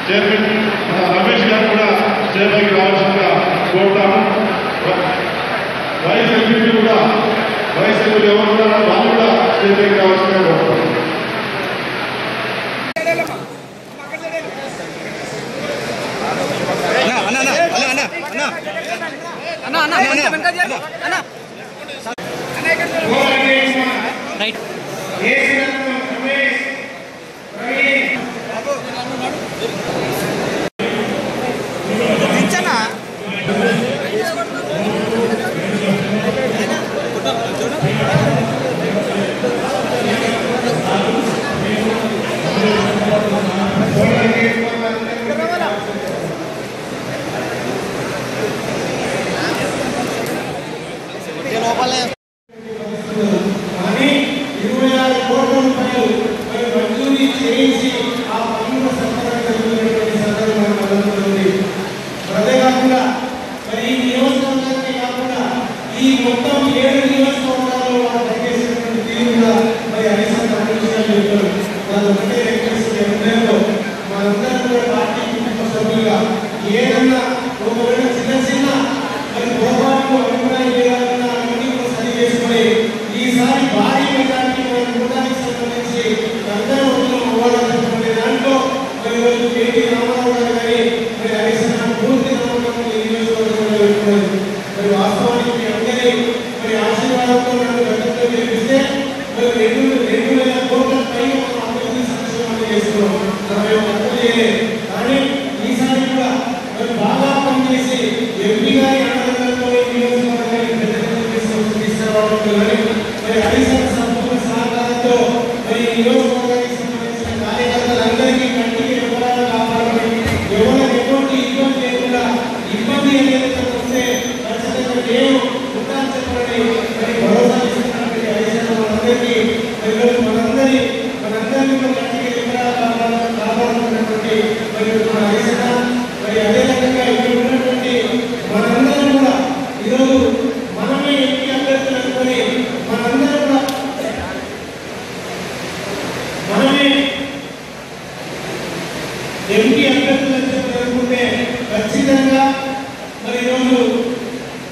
Chairman Ramesh గారు కూడా చైర్మన్కి రావాల్సిందిగా కోరుతాము. వైస్ ఎంపీ కూడా వైస్ ఎంపీ ఎవరు కూడా వాళ్ళు కూడా చైర్మన్కి రావాల్సిందిగా కోరుతాము. ఎంపీ అభ్యర్థులు జరుగుతుంటే ఖచ్చితంగా మరి ఈరోజు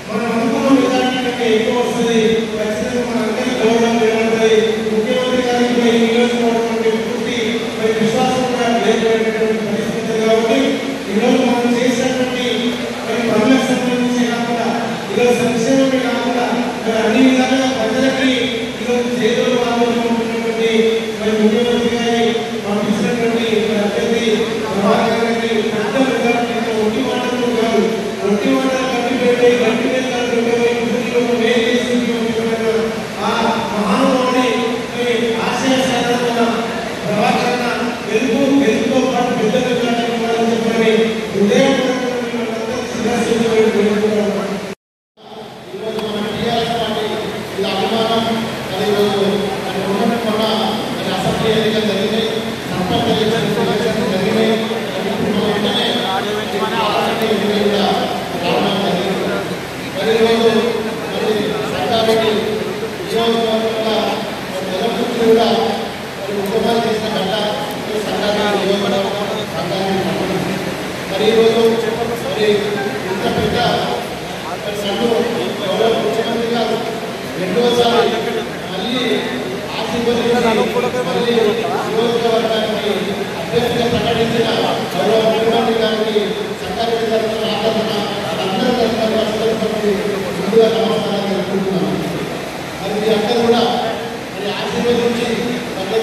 మనం అనుకున్న విధానం కంటే ఎక్కువ వస్తుంది. ఖచ్చితంగా మన అందరి గౌరవం ఏమంటుంది. ముఖ్యమంత్రి గారికి ఈ నియోజకవర్గం పూర్తి మరి విశ్వాసం కూడా లేకపోయేటువంటి పరిస్థితి కాబట్టి ఈరోజు మనం చేసినటువంటి మరి పనులకు సంబంధించి కాకుండా ఈరోజు సంక్షేమమే కాకుండా మరి అన్ని విధాలుగా ప్రజలకి ఈరోజు చేతులు ఆలోచించుకున్నటువంటి మరి ముఖ్యమంత్రి గారి పంపించినటువంటి అభ్యర్థి ఒట్టి మాటలు కట్టి పెట్టి గట్టి ఆ మహానుభావుడి ఆశయ సాధన ప్రవాసన తెలుగుతో పాటు పెద్దలు చెప్పని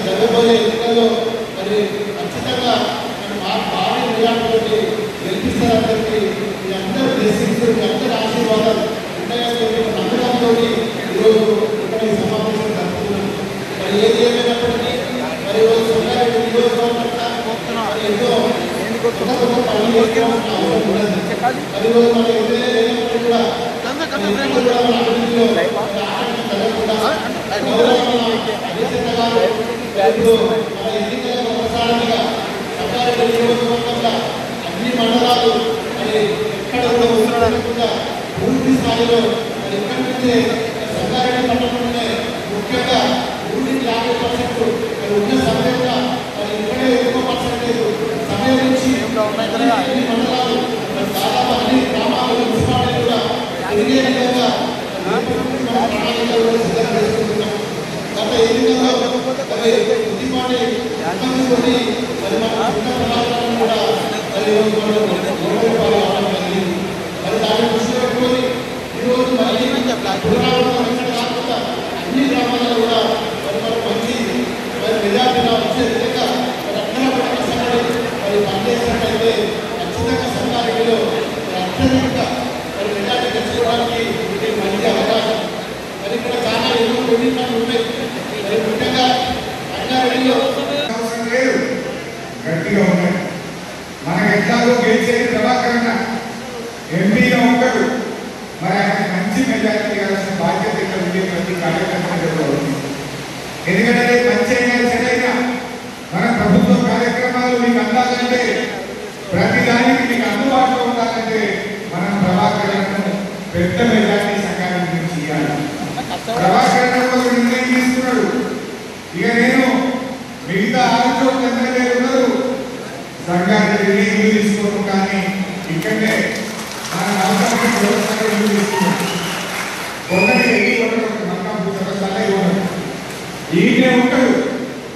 జరగబోయే ఎన్నికల్లో మరి ఖచ్చితంగా భారీ మెజార్టీతో గెలిపిస్తారందరికీ మీ అందరూ బ్లెస్సింగ్స్ మీ అందరి ఆశీర్వాదాలు ఉంటాయని నమ్మకంతో ఈరోజు ఇక్కడ ఈ సమావేశం జరుపుతున్నాం. మరి ఏది ఏమైనప్పటికీ మరి ఈరోజు సంగారెడ్డి నియోజకవర్గం ఎంతో పనులు చేసుకోవాల్సిన అవసరం ఉండదు. మరి ఈరోజు మన ఎమ్మెల్యే లేనప్పుడు కూడా అభివృద్ధిలో మన ఎన్నికల ప్రసారంగా సంగారెడ్డి నియోజకవర్గంలో అన్ని మండలాలు మరి ఎక్కడ కూడా ఉండకుండా పూర్తి స్థాయిలో మరి ఇక్కడి నుంచే సంగారెడ్డి పట్టణంలోనే ముఖ్యంగా 50% మరి ఉన్న సమయంగా మరి ఇక్కడే ఎక్కువ పర్సెంటేజ్ సమయం నుంచి మరి మన చిన్న పొలాలను కూడా మరి ఈరోజు మనం గౌరవపాలు అవడం జరిగింది. మరి దాన్ని దృష్టిలో పెట్టుకొని ఈరోజు మళ్ళీ పునరావృతం ఎక్కడ కాకుండా అన్ని గ్రామాల్లో కూడా మరి మనం మంచి మరి మెజార్టీగా వచ్చే విధంగా మరి అక్కడ కూడా కష్టపడి మరి పనిచేసినట్లయితే ఖచ్చితంగా సంఘానికిలో మరి అత్యధిక మరి మెజార్టీ తెచ్చుకోవడానికి ఇది మంచి అవకాశం. మరి ఇక్కడ చాలా ఎన్నో కొన్నింటిలో ఉన్నాయి. మరి ముఖ్యంగా రంగారెడ్డిలో అవసరం లేదు, గట్టిగా ఉన్నాయి. మనకు ఎట్లాగో గెలిచేది ప్రభాకరణ ఎంపీగా ఉంటాడు. మరి ఆయన మంచి మెజారిటీ ఇవ్వాల్సిన బాధ్యత ఇక్కడ ఉండే ప్రతి కార్యకర్తలు ఉంది. ఎందుకంటే మంచి అయినా చెడైనా మన ప్రభుత్వ కార్యక్రమాలు మీకు అందాలంటే, ప్రతి దానికి మీకు అందుబాటులో ఉండాలంటే మనం ప్రభాకరణ పెద్ద మెజారిటీ సంఘానికి నుంచి ఇవ్వాలి. ప్రభాకరణ ఒక నిర్ణయం తీసుకున్నాడు. ఇక నేను మిగతా 6 చోట్ల ఎమ్మెల్యేలు ఉన్నారు, సంఘానికి ఇల్లు తీసుకోను, కానీ ఇక్కడనే మన రాష్ట్రానికి వ్యవస్థగా ఇల్లు తీసుకున్నాం. కొందరికి ఎన్ని ఉండదు, మక్కాపు వ్యవస్థలో ఇవ్వడం ఈయనే ఉంటాడు.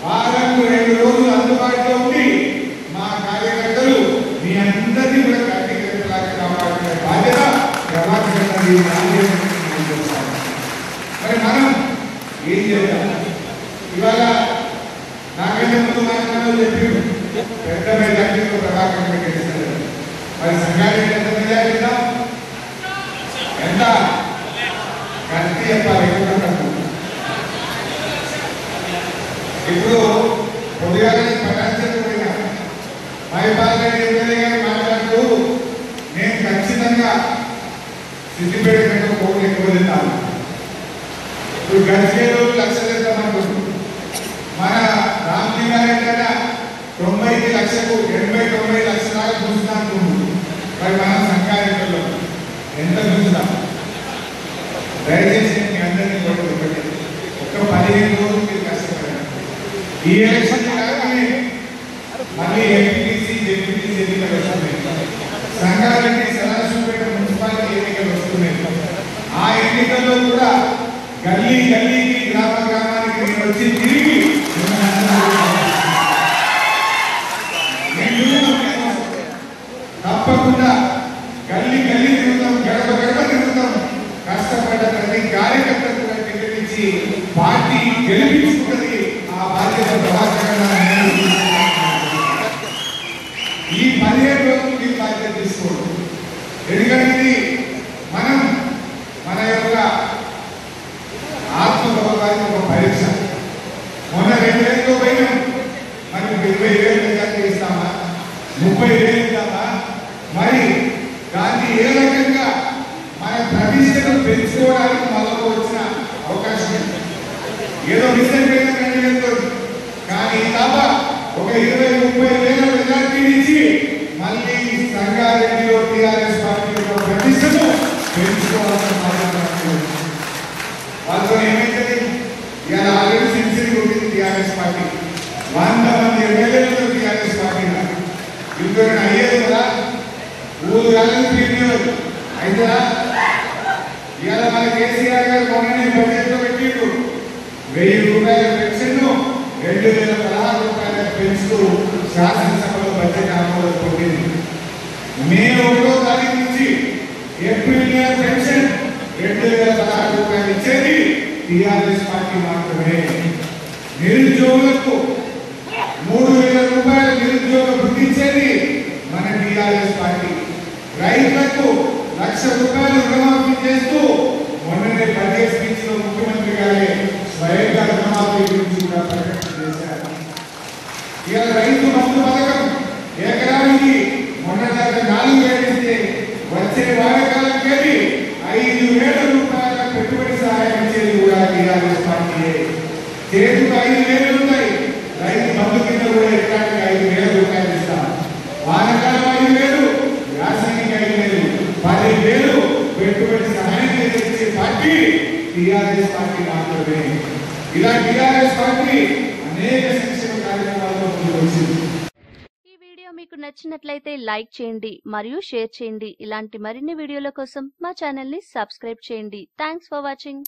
వారానికి 2 రోజులు అందుబాటులో ఉండి మా కార్యకర్తలు మీ అందరినీ కూడా కార్యకర్తలాగా కాపాడుకునే బాధ్యత ప్రభాకరణ. మరి మనం ఏం చేద్దాం? ఇవాళ నాకంటే ముందు మాట్లాడాలో చెప్పిండు, పెద్ద మెజార్టీతో ప్రభాకరణ గెలిచారు. మరి సంఘానికి ఎంత మెజార్టీ ఇద్దాం? ఎంత గట్టి చెప్పాలి. ఇప్పుడు పొద్దుగానే పటాన్చెరు పోయినా మైపాల్ రెడ్డి ఎమ్మెల్యే గారు మాట్లాడుతూ, నేను ఖచ్చితంగా సిద్దిపేట కంటే కోట్లు ఎక్కువ తిన్నాను. ఇప్పుడు గడిచే రోజు 1 లక్ష తెద్దామనుకుంటున్నాం. మన రామలింగారెడ్డి 90 లక్షలకు 80-90 లక్షల దాకా చూస్తున్నాను. మరి మనం సంఘారెడ్డిలో ఎంత చూస్తాం? దయచేసి మీ అందరినీ ఒకటి ఒక 15 రోజులు మీరు కష్టపడండి. ఈ ఎలక్షన్ కాగానే మళ్ళీ ఎంపీటీసీ జెడ్పీటీసీ ఎన్నికలు వస్తున్నాయి. సంఘారెడ్డి సదాశివపేట మున్సిపాలిటీ ఎన్నికలు వస్తున్నాయి. ఆ ఎన్నికల్లో కూడా గల్లీ గల్లీకి గ్రామానికి నేను వచ్చి తిరిగి తప్పకుండా గల్లీ గల్లీ తిరుగుతాం, గడప గడప తిరుగుతాం. కష్టపడ్డ ప్రతి కార్యకర్తకు టికెట్ ఇచ్చి పార్టీ గెలిపించుకుంటుంది. ఆ బాధ్యత ప్రభాకరణ. ఈ 15 రోజులు మీ బాధ్యత తీసుకోండి. ఎందుకంటే మనం మన యొక్క ఆత్మగౌరవానికి ఒక పరీక్ష. మొన్న 2 వేలతో పోయినాం, మరి 20,000 మెజార్టీ ఇస్తామా, 30,000 ఇస్తామా? మరి దాన్ని ఏ రకంగా మన ప్రతిష్టను పెంచుకోవడానికి మనకు వచ్చిన అవకాశం ఏదో రిజల్ట్ అయిన కానీ తప్ప ఒక 20-30,000 మెజార్టీ ఇచ్చి మళ్ళీ సంగారెడ్డిలో టీఆర్ఎస్ పార్టీ యొక్క ప్రతిష్టను పెంచుకోవాల్సిన వాళ్ళతో ఏమైతుంది? ఇవాళ ఆల్రెడీ సెంచరీ కొట్టింది టీఆర్ఎస్ పార్టీ. 100 మంది ఎమ్మెల్యేలతో టీఆర్ఎస్ పార్టీ ఇంకొక అయ్యేది కదా. ఊరు కాలని ప్రీమియం అయితేరా? ఇవాళ మన కేసీఆర్ గారు మొన్ననే బడ్జెట్ లో పెట్టిండు 1000 రూపాయల పెన్షన్ 2016 రూపాయలకు పెంచుతూ శాసనసభలో బడ్జెట్ ఆమోదం పొందింది. మే 1వ తారీఖు నుంచి ఏప్రిల్ నెల పెన్షన్ 2016 రూపాయలు ఇచ్చేది టీఆర్ఎస్ పార్టీ మాత్రమే. నిరుద్యోగులకు 3,000 రూపాయల నిరుద్యోగ వృత్తి ఇచ్చేది మన టీఆర్ఎస్ పార్టీ. రైతులకు 1,00,000 రూపాయలు రుణమాఫీ చేస్తూ మొన్ననే బడ్జెట్ స్పీచ్ లో ముఖ్యమంత్రి గారే స్వయంగా రుణమాఫీ గురించి కూడా ప్రకటన చేశారు. ఇవాళ రైతు బంధు పథకం ఎకరానికి మొన్నటిదాకా 4,000 ఇస్తే వచ్చే వాడకాలకి 5,000 రూపాయల పెట్టుబడి సహాయం ఇచ్చేది కూడా టీఆర్ఎస్ పార్టీయే. చేతుకు 5,000 ఉంటాయి, రైతు బంధు కింద కూడా ఎకరానికి 5,000 రూపాయలు ఇస్తాం. వానకాలం 5,000, యాసంగికి 5,000, 10,000 పెట్టుబడి సహాయం చేసే పార్టీ టీఆర్ఎస్ పార్టీ మాత్రమే. ఇలా టీఆర్ఎస్ పార్టీ అనేక సంక్షేమ కార్యక్రమాలతో ముందుకు వచ్చింది. ఈ వీడియో మీకు నచ్చినట్లయితే లైక్ చేయండి మరియు షేర్ చేయండి. ఇలాంటి మరిన్ని వీడియోల కోసం మా ఛానల్ ని సబ్స్క్రైబ్ చేయండి. Thanks for watching.